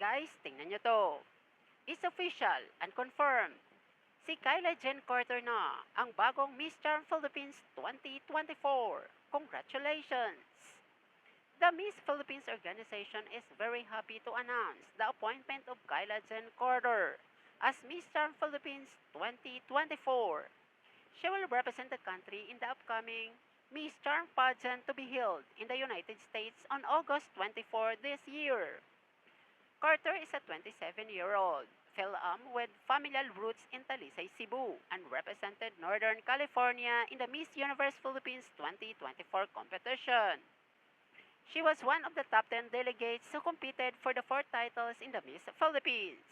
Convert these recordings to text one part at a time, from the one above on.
Guys, tingnan nyo to. It's official and confirmed. Si Kyla Jen Carter na ang bagong Miss Charm Philippines 2024. Congratulations! The Miss Philippines organization is very happy to announce the appointment of Kyla Jen Carter as Miss Charm Philippines 2024. She will represent the country in the upcoming Miss Charm pageant to be held in the United States on August 24 this year. Carter is a 27-year-old Philam with familial roots in Talisay, Cebu, and represented Northern California in the Miss Universe Philippines 2024 competition. She was one of the top 10 delegates who competed for the 4 titles in the Miss Philippines.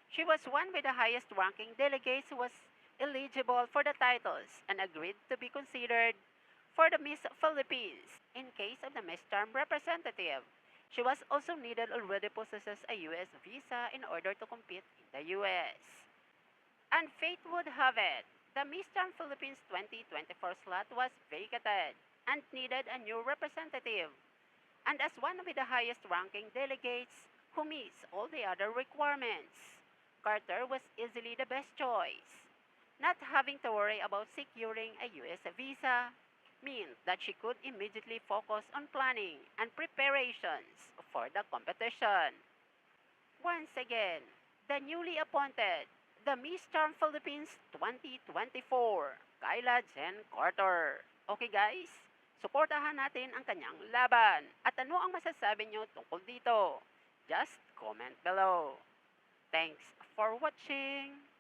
She was one with the highest ranking delegates who was eligible for the titles and agreed to be considered for the Miss Philippines in case of the Miss Charm representative. She was also needed already possesses a US visa in order to compete in the US. And fate would have it, the Miss Charm Philippines 2024 slot was vacated and needed a new representative. And as one with the highest ranking delegates who meets all the other requirements, Carter was easily the best choice. Not having to worry about securing a US visa meant that she could immediately focus on planning and preparations for the competition. Once again, the newly appointed, the Miss Charm Philippines 2024, Kyla Jen Carter. Okay guys, suportahan natin ang kanyang laban. At ano ang masasabi nyo tungkol dito? Just comment below. Thanks for watching!